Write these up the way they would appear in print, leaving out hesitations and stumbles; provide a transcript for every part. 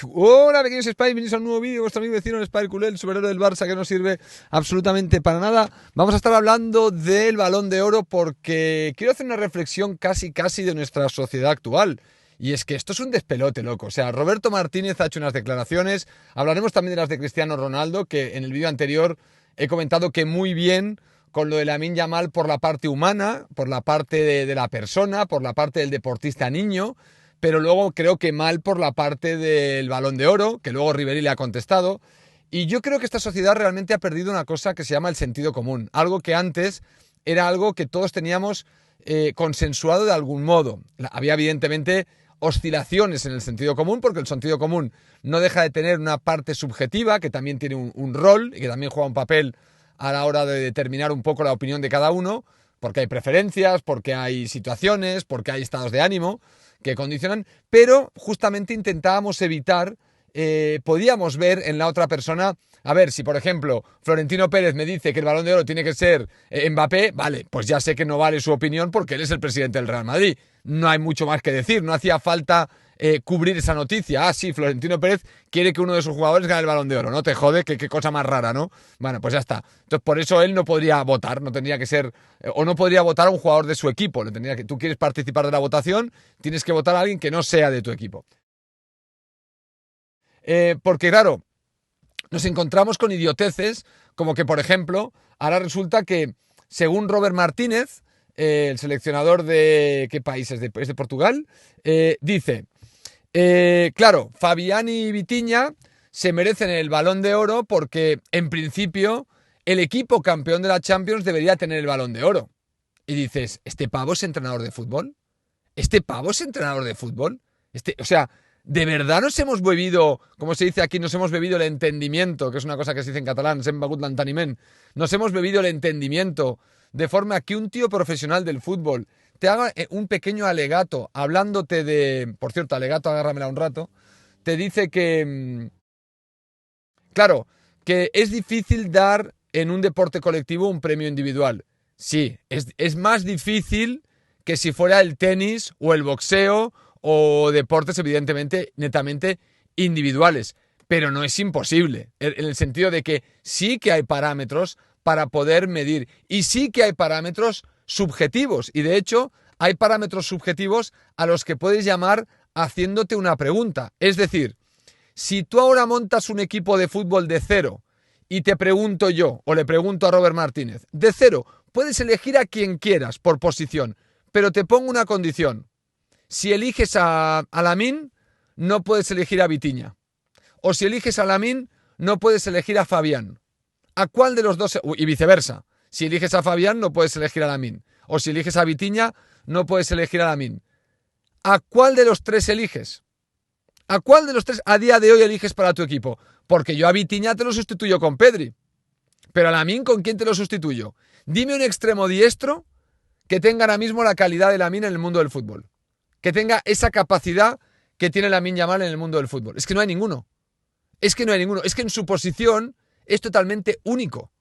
Hola pequeños Spy, bienvenidos a un nuevo vídeo, vuestro amigo vecino el Spy Culé, el superhéroe del Barça que no sirve absolutamente para nada. Vamos a estar hablando del Balón de Oro porque quiero hacer una reflexión casi de nuestra sociedad actual. Y es que esto es un despelote, loco. O sea, Roberto Martínez ha hecho unas declaraciones, hablaremos también de las de Cristiano Ronaldo, que en el vídeo anterior he comentado que muy bien con lo de Lamine Yamal por la parte humana, por la parte de la persona, por la parte del deportista niño, pero luego creo que mal por la parte del Balón de Oro, que luego Ribéry le ha contestado. Y yo creo que esta sociedad realmente ha perdido una cosa que se llama el sentido común, algo que antes era algo que todos teníamos consensuado de algún modo. Había evidentemente oscilaciones en el sentido común, porque el sentido común no deja de tener una parte subjetiva, que también tiene un rol y que también juega un papel a la hora de determinar un poco la opinión de cada uno, porque hay preferencias, porque hay situaciones, porque hay estados de ánimo que condicionan, pero justamente intentábamos evitar, podíamos ver en la otra persona, a ver, si por ejemplo Florentino Pérez me dice que el Balón de Oro tiene que ser Mbappé, vale, pues ya sé que no vale su opinión porque él es el presidente del Real Madrid, no hay mucho más que decir, no hacía falta cubrir esa noticia. Ah, sí, Florentino Pérez quiere que uno de sus jugadores gane el Balón de Oro, no te jode, qué cosa más rara, ¿no? Bueno, pues ya está. Entonces por eso él no podría votar, no tendría que ser, o no podría votar a un jugador de su equipo, le tendría que, tú quieres participar de la votación, tienes que votar a alguien que no sea de tu equipo. Porque claro, nos encontramos con idioteces, como que por ejemplo, ahora resulta que según Robert Martínez, el seleccionador de, ¿qué país es? Es de Portugal, dice, claro, Fabián y Vitinha se merecen el Balón de Oro porque, en principio, el equipo campeón de la Champions debería tener el Balón de Oro. Y dices, ¿este pavo es entrenador de fútbol? ¿Este pavo es entrenador de fútbol? O sea, ¿de verdad nos hemos bebido, como se dice aquí, nos hemos bebido el entendimiento, que es una cosa que se dice en catalán, sem begut l'enteniment, nos hemos bebido el entendimiento, de forma que un tío profesional del fútbol te haga un pequeño alegato, hablándote de, por cierto, alegato, agárramela un rato, te dice que, claro, que es difícil dar en un deporte colectivo un premio individual. Sí, es más difícil que si fuera el tenis o el boxeo o deportes evidentemente netamente individuales, pero no es imposible, en el sentido de que sí que hay parámetros para poder medir y sí que hay parámetros subjetivos y de hecho hay parámetros subjetivos a los que puedes llamar haciéndote una pregunta, es decir, si tú ahora montas un equipo de fútbol de cero y te pregunto yo, o le pregunto a Robert Martínez, de cero, puedes elegir a quien quieras por posición, pero te pongo una condición. Si eliges a Lamine, no puedes elegir a Vitinha. O si eliges a Lamine, no puedes elegir a Fabián. ¿A cuál de los dos? Y viceversa. Si eliges a Fabián, no puedes elegir a Lamine. O si eliges a Vitinha, no puedes elegir a Lamine. ¿A cuál de los tres eliges? ¿A cuál de los tres a día de hoy eliges para tu equipo? Porque yo a Vitinha te lo sustituyo con Pedri. Pero a Lamine, ¿con quién te lo sustituyo? Dime un extremo diestro que tenga ahora mismo la calidad de Lamine en el mundo del fútbol. Que tenga esa capacidad que tiene Lamine Yamal en el mundo del fútbol. Es que no hay ninguno. Es que no hay ninguno. Es que en su posición es totalmente único.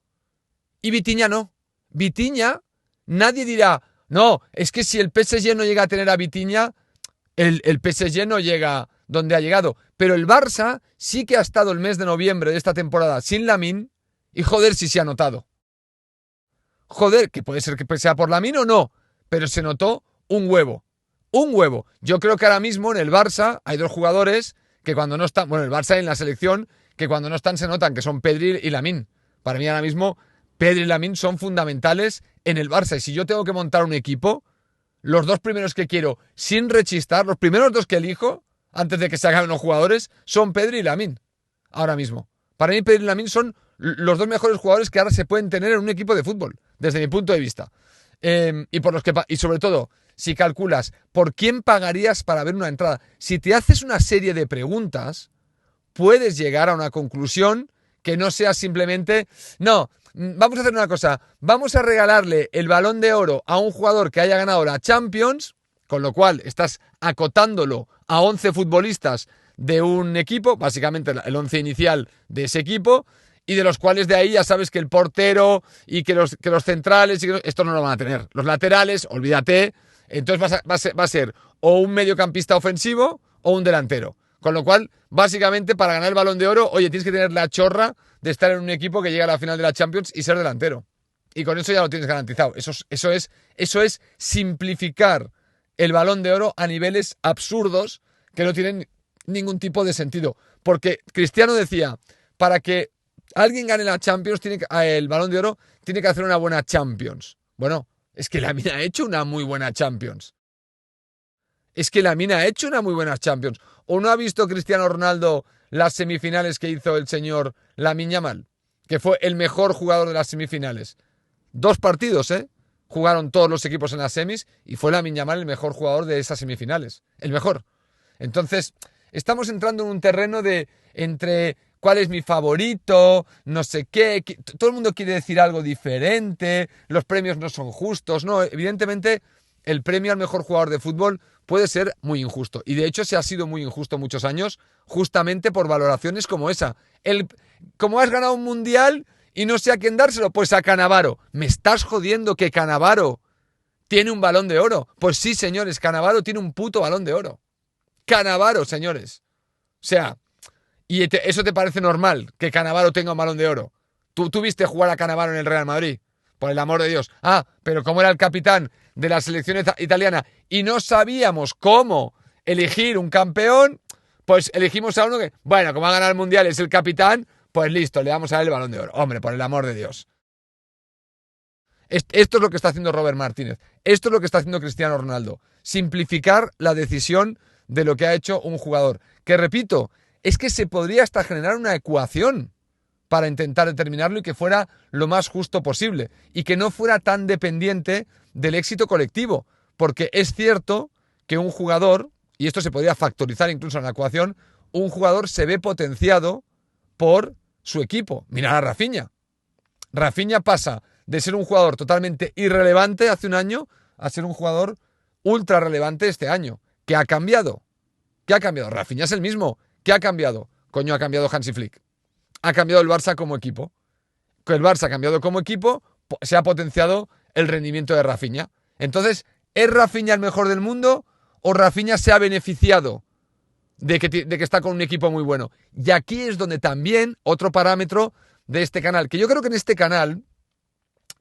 Y Vitinha no. Vitinha, nadie dirá, no, es que si el PSG no llega a tener a Vitinha, el PSG no llega donde ha llegado. Pero el Barça sí que ha estado el mes de noviembre de esta temporada sin Lamine y joder si se ha notado. Joder, que puede ser que sea por Lamine o no, pero se notó un huevo. Un huevo. Yo creo que ahora mismo en el Barça hay dos jugadores que cuando no están, bueno, el Barça en la selección, que cuando no están se notan, que son Pedri y Lamine. Para mí ahora mismo Pedri y Lamine son fundamentales en el Barça. Y si yo tengo que montar un equipo, los dos primeros que quiero, sin rechistar, los primeros dos que elijo, antes de que se hagan los jugadores, son Pedri y Lamine. Ahora mismo. Para mí Pedri y Lamine son los dos mejores jugadores que ahora se pueden tener en un equipo de fútbol, desde mi punto de vista. Y sobre todo, si calculas por quién pagarías para ver una entrada, si te haces una serie de preguntas, puedes llegar a una conclusión que no sea simplemente, no, vamos a hacer una cosa, vamos a regalarle el Balón de Oro a un jugador que haya ganado la Champions, con lo cual estás acotándolo a 11 futbolistas de un equipo, básicamente el 11 inicial de ese equipo, y de los cuales de ahí ya sabes que el portero y que los centrales, esto no lo van a tener. Los laterales, olvídate, entonces va a ser o un mediocampista ofensivo o un delantero. Con lo cual, básicamente, para ganar el Balón de Oro, oye, tienes que tener la chorra de estar en un equipo que llega a la final de la Champions y ser delantero. Y con eso ya lo tienes garantizado. Eso es simplificar el Balón de Oro a niveles absurdos que no tienen ningún tipo de sentido. Porque Cristiano decía, para que alguien gane la Champions, el Balón de Oro, tiene que hacer una buena Champions. Bueno, es que Lamine ha hecho una muy buena Champions. Es que Lamine ha hecho una muy buena Champions. ¿O no ha visto Cristiano Ronaldo las semifinales que hizo el señor Lamine Yamal? Que fue el mejor jugador de las semifinales. 2 partidos, jugaron todos los equipos en las semis y fue Lamine Yamal el mejor jugador de esas semifinales. El mejor. Entonces, estamos entrando en un terreno de entre cuál es mi favorito, no sé qué. Todo el mundo quiere decir algo diferente, los premios no son justos. No, evidentemente, el premio al mejor jugador de fútbol puede ser muy injusto. Y de hecho se ha sido muy injusto muchos años, justamente por valoraciones como esa. Como has ganado un mundial y no sé a quién dárselo, pues a Cannavaro. ¿Me estás jodiendo que Cannavaro tiene un Balón de Oro? Pues sí, señores, Cannavaro tiene un puto Balón de Oro. Cannavaro, señores. O sea, ¿eso te parece normal, que Cannavaro tenga un Balón de Oro? ¿Tú viste jugar a Cannavaro en el Real Madrid? Por el amor de Dios. Pero como era el capitán de la selección italiana y no sabíamos cómo elegir un campeón, pues elegimos a uno que, bueno, como ha ganado el Mundial, es el capitán, pues listo, le damos a él el Balón de Oro. Hombre, por el amor de Dios. Esto es lo que está haciendo Robert Martínez. Esto es lo que está haciendo Cristiano Ronaldo. Simplificar la decisión de lo que ha hecho un jugador. Que repito, es que se podría hasta generar una ecuación para intentar determinarlo y que fuera lo más justo posible. Y que no fuera tan dependiente del éxito colectivo. Porque es cierto que un jugador, y esto se podría factorizar incluso en la ecuación, un jugador se ve potenciado por su equipo. Mirad a Rafinha. Rafinha pasa de ser un jugador totalmente irrelevante hace un año a ser un jugador ultra relevante este año. ¿Qué ha cambiado? ¿Qué ha cambiado? Rafinha es el mismo. ¿Qué ha cambiado? Coño, ha cambiado Hansi Flick. Ha cambiado el Barça como equipo. Con el Barça ha cambiado como equipo, se ha potenciado el rendimiento de Rafinha. Entonces, ¿es Rafinha el mejor del mundo o Rafinha se ha beneficiado de que está con un equipo muy bueno? Y aquí es donde también otro parámetro de este canal, que yo creo que en este canal,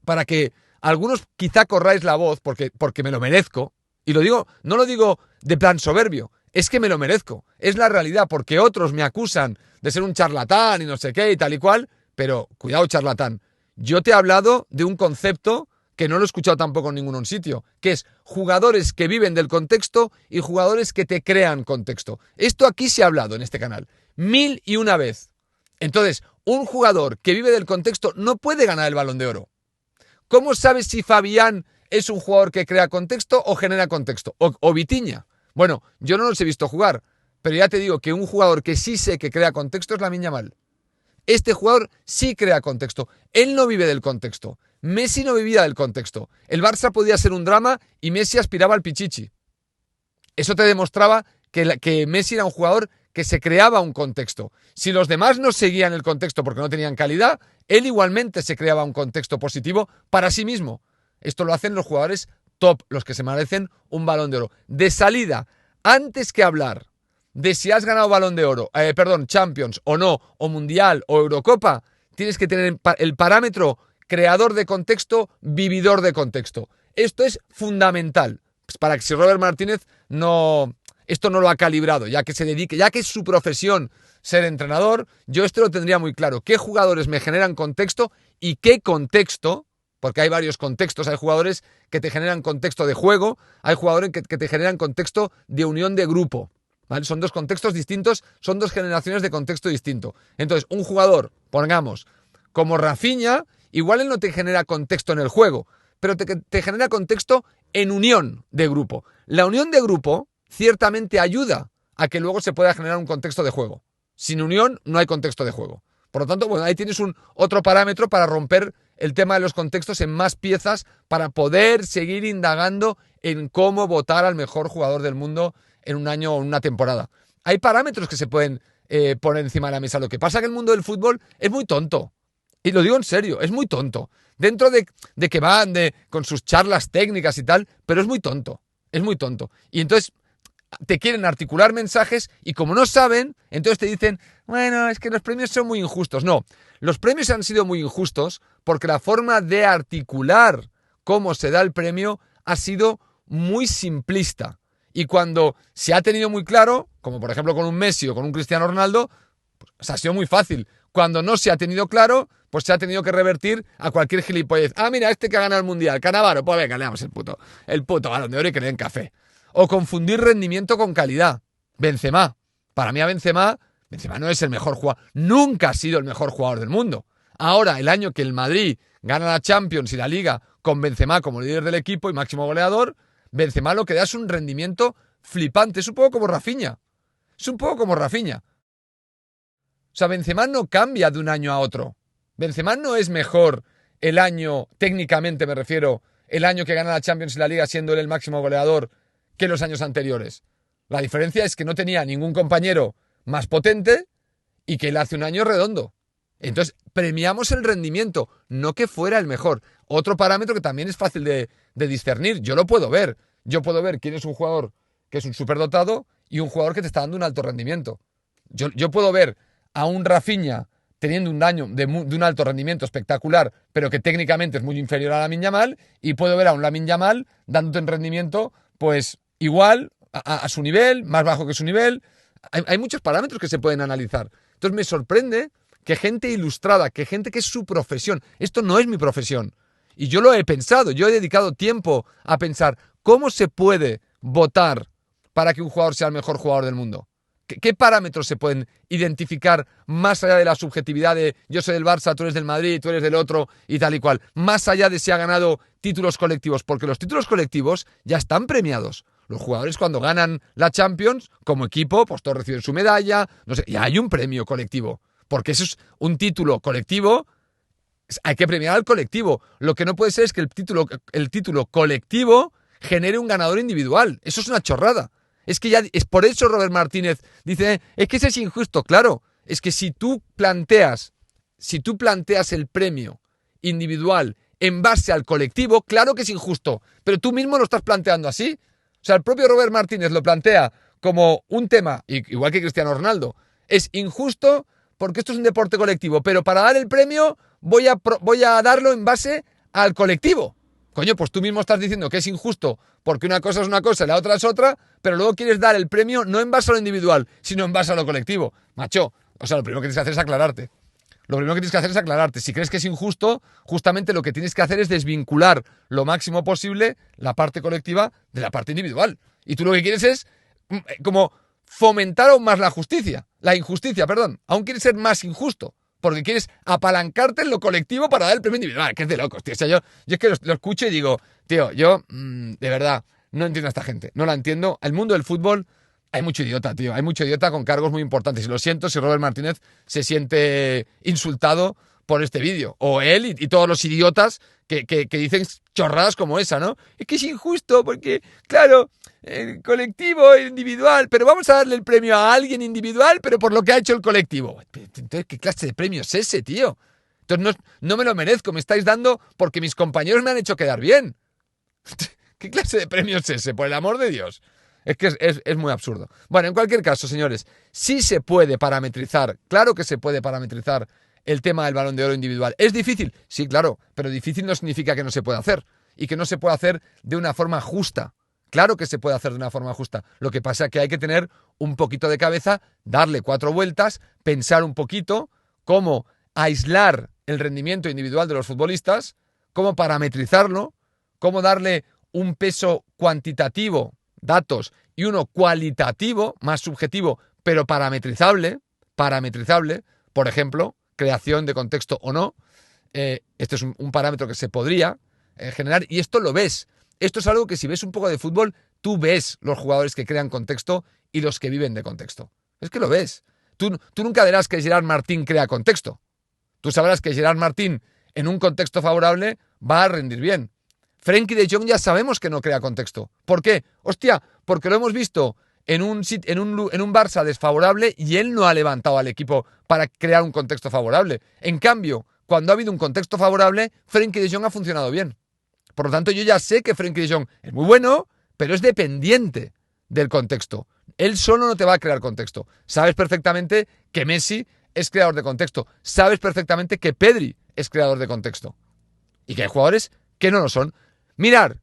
para que algunos quizá corráis la voz, porque me lo merezco, y lo digo, no lo digo de plan soberbio, es que me lo merezco, es la realidad, porque otros me acusan de ser un charlatán y no sé qué y tal y cual, pero cuidado, charlatán, yo te he hablado de un concepto que no lo he escuchado tampoco en ningún sitio, que es jugadores que viven del contexto y jugadores que te crean contexto. Esto aquí se ha hablado en este canal 1001 vez. Entonces, un jugador que vive del contexto no puede ganar el Balón de Oro. ¿Cómo sabes si Fabián es un jugador que crea contexto o genera contexto? O Vitinha. Bueno, yo no los he visto jugar, pero ya te digo que un jugador que sí sé que crea contexto es Lamine Yamal. Este jugador sí crea contexto. Él no vive del contexto. Messi no vivía del contexto. El Barça podía ser un drama y Messi aspiraba al Pichichi. Eso te demostraba que Messi era un jugador que se creaba un contexto. Si los demás no seguían el contexto porque no tenían calidad, él igualmente se creaba un contexto positivo para sí mismo. Esto lo hacen los jugadores top, los que se merecen un Balón de Oro. De salida, antes que hablar de si has ganado Balón de Oro, Champions o no, o Mundial o Eurocopa, tienes que tener el parámetro creador de contexto, vividor de contexto. Esto es fundamental, pues para que si Robert Martínez esto no lo ha calibrado, ya que se dedique, ya que es su profesión ser entrenador, yo esto lo tendría muy claro. ¿Qué jugadores me generan contexto y qué contexto? Porque hay varios contextos, hay jugadores que te generan contexto de juego, hay jugadores que te generan contexto de unión de grupo, ¿vale? Son dos contextos distintos, son dos generaciones de contexto distinto. Entonces, un jugador, pongamos, como Rafinha, igual él no te genera contexto en el juego, pero te genera contexto en unión de grupo. La unión de grupo ciertamente ayuda a que luego se pueda generar un contexto de juego. Sin unión no hay contexto de juego. Por lo tanto, bueno, ahí tienes otro parámetro para romper el tema de los contextos en más piezas para poder seguir indagando en cómo votar al mejor jugador del mundo en un año o en una temporada. Hay parámetros que se pueden poner encima de la mesa. Lo que pasa es que el mundo del fútbol es muy tonto. Y lo digo en serio, es muy tonto. Dentro de que van con sus charlas técnicas y tal, pero es muy tonto. Es muy tonto. Y entonces te quieren articular mensajes y como no saben, entonces te dicen, bueno, es que los premios son muy injustos. No, los premios han sido muy injustos porque la forma de articular cómo se da el premio ha sido muy simplista. Y cuando se ha tenido muy claro, como por ejemplo con un Messi o con un Cristiano Ronaldo, pues ha sido muy fácil. Cuando no se ha tenido claro, pues se ha tenido que revertir a cualquier gilipollez. Ah, mira, este que ha ganado el Mundial, Cannavaro, pues venga, le damos el puto Balón de Oro y que le den café. O confundir rendimiento con calidad. Benzema. Para mí a Benzema no es el mejor jugador. Nunca ha sido el mejor jugador del mundo. Ahora, el año que el Madrid gana la Champions y la Liga con Benzema como líder del equipo y máximo goleador, Benzema lo que da es un rendimiento flipante. Es un poco como Rafinha. Es un poco como Rafinha. O sea, Benzema no cambia de un año a otro. Benzema no es mejor el año, técnicamente me refiero, el año que gana la Champions y la Liga siendo él el máximo goleador que los años anteriores. La diferencia es que no tenía ningún compañero más potente y que él hace un año redondo. Entonces, premiamos el rendimiento, no que fuera el mejor. Otro parámetro que también es fácil de discernir, yo lo puedo ver. Yo puedo ver quién es un jugador que es un superdotado y un jugador que te está dando un alto rendimiento. Yo puedo ver a un Rafinha teniendo un año de un alto rendimiento espectacular, pero que técnicamente es muy inferior a Lamine Yamal, y puedo ver a un Lamine Yamal dándote un rendimiento, pues igual, a su nivel, más bajo que su nivel. Hay muchos parámetros que se pueden analizar. Entonces me sorprende que gente ilustrada, que gente que es su profesión, esto no es mi profesión, y yo lo he pensado, yo he dedicado tiempo a pensar cómo se puede votar para que un jugador sea el mejor jugador del mundo. ¿Qué parámetros se pueden identificar más allá de la subjetividad de yo soy del Barça, tú eres del Madrid, tú eres del otro y tal y cual? Más allá de si ha ganado títulos colectivos, porque los títulos colectivos ya están premiados. Los jugadores cuando ganan la Champions, como equipo, pues todos reciben su medalla, no sé, y hay un premio colectivo. Porque eso es un título colectivo, hay que premiar al colectivo. Lo que no puede ser es que el título colectivo genere un ganador individual. Eso es una chorrada. Es que ya es por eso Robert Martínez dice, es que eso es injusto. Claro, es que si tú planteas el premio individual en base al colectivo, claro que es injusto, pero tú mismo lo estás planteando así. O sea, el propio Robert Martínez lo plantea como un tema, igual que Cristiano Ronaldo, es injusto porque esto es un deporte colectivo, pero para dar el premio voy a darlo en base al colectivo. Coño, pues tú mismo estás diciendo que es injusto porque una cosa es una cosa y la otra es otra, pero luego quieres dar el premio no en base a lo individual, sino en base a lo colectivo. Macho, o sea, lo primero que tienes que hacer es aclararte. Lo primero que tienes que hacer es aclararte. Si crees que es injusto, justamente lo que tienes que hacer es desvincular lo máximo posible la parte colectiva de la parte individual. Y tú lo que quieres es como fomentar aún más la injusticia, perdón. Aún quieres ser más injusto. Porque quieres apalancarte en lo colectivo para dar el premio individual. Que es de locos, tío. O sea, yo es que lo escucho y digo, tío, yo de verdad no entiendo a esta gente. No la entiendo. El mundo del fútbol hay mucho idiota, tío. Hay mucho idiota con cargos muy importantes. Y lo siento si Robert Martínez se siente insultado por este vídeo. O él y todos los idiotas que dicen chorradas como esa, ¿no? Es que es injusto porque, claro, el colectivo, el individual, pero vamos a darle el premio a alguien individual, pero por lo que ha hecho el colectivo. Entonces, ¿qué clase de premio es ese, tío? Entonces, no me lo merezco, me estáis dando porque mis compañeros me han hecho quedar bien. ¿Qué clase de premio es ese? Por el amor de Dios. Es que es muy absurdo. Bueno, en cualquier caso, señores, sí se puede parametrizar, claro que se puede parametrizar el tema del Balón de Oro individual. ¿Es difícil? Sí, claro, pero difícil no significa que no se pueda hacer y que no se pueda hacer de una forma justa. Claro que se puede hacer de una forma justa. Lo que pasa es que hay que tener un poquito de cabeza, darle 4 vueltas, pensar un poquito cómo aislar el rendimiento individual de los futbolistas, cómo parametrizarlo, cómo darle un peso cuantitativo, datos, y uno cualitativo, más subjetivo, pero parametrizable, por ejemplo, creación de contexto o no. Este es un parámetro que se podría generar, y esto lo ves. Esto es algo que si ves un poco de fútbol, tú ves los jugadores que crean contexto y los que viven de contexto. Es que lo ves. Tú nunca verás que Gerard Martín crea contexto. Tú sabrás que Gerard Martín en un contexto favorable va a rendir bien. Frenkie de Jong ya sabemos que no crea contexto. ¿Por qué? Hostia, porque lo hemos visto en un Barça desfavorable y él no ha levantado al equipo para crear un contexto favorable. En cambio, cuando ha habido un contexto favorable, Frenkie de Jong ha funcionado bien. Por lo tanto, yo ya sé que Frenkie de Jong es muy bueno, pero es dependiente del contexto. Él solo no te va a crear contexto. Sabes perfectamente que Messi es creador de contexto. Sabes perfectamente que Pedri es creador de contexto. Y que hay jugadores que no lo son. Mirar,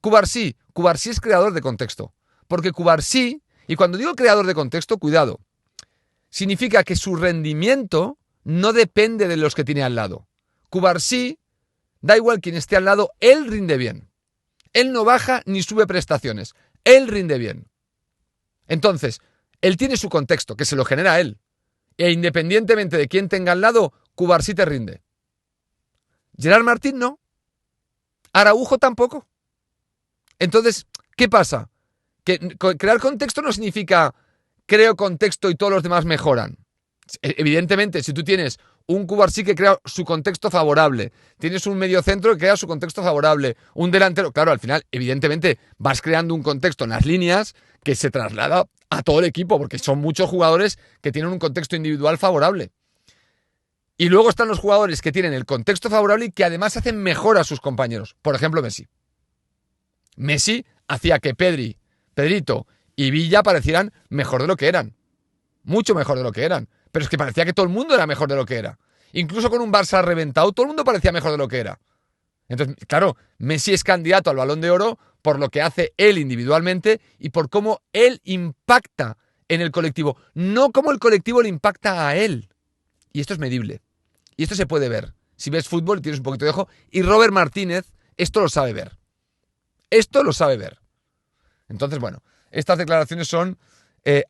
Cubarsí es creador de contexto. Porque Cubarsí, y cuando digo creador de contexto, cuidado, significa que su rendimiento no depende de los que tiene al lado. Cubarsí, da igual quien esté al lado, él rinde bien. Él no baja ni sube prestaciones. Él rinde bien. Entonces, él tiene su contexto, que se lo genera él. E independientemente de quién tenga al lado, Cubarsí te rinde. Gerard Martín no. Araujo tampoco. Entonces, ¿qué pasa? Que crear contexto no significa creo contexto y todos los demás mejoran. Evidentemente, si tú tienes un Cubarsí que crea su contexto favorable, tienes un mediocentro que crea su contexto favorable, un delantero, claro, al final, evidentemente, vas creando un contexto en las líneas que se traslada a todo el equipo, porque son muchos jugadores que tienen un contexto individual favorable. Y luego están los jugadores que tienen el contexto favorable y que además hacen mejor a sus compañeros. Por ejemplo, Messi. Messi hacía que Pedrito y Villa parecieran mejor de lo que eran. Mucho mejor de lo que eran. Pero es que parecía que todo el mundo era mejor de lo que era. Incluso con un Barça reventado, todo el mundo parecía mejor de lo que era. Entonces, claro, Messi es candidato al Balón de Oro por lo que hace él individualmente y por cómo él impacta en el colectivo. No cómo el colectivo le impacta a él. Y esto es medible. Y esto se puede ver. Si ves fútbol y tienes un poquito de ojo. Y Robert Martínez esto lo sabe ver. Esto lo sabe ver. Entonces, bueno, estas declaraciones son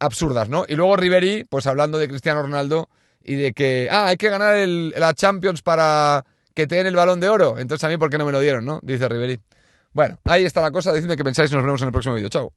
absurdas, ¿no? Y luego Ribery, pues hablando de Cristiano Ronaldo y de que, hay que ganar la Champions para que te den el Balón de Oro. Entonces a mí, ¿por qué no me lo dieron, no? Dice Ribery. Bueno, ahí está la cosa. Decidme qué pensáis y nos vemos en el próximo vídeo. Chao.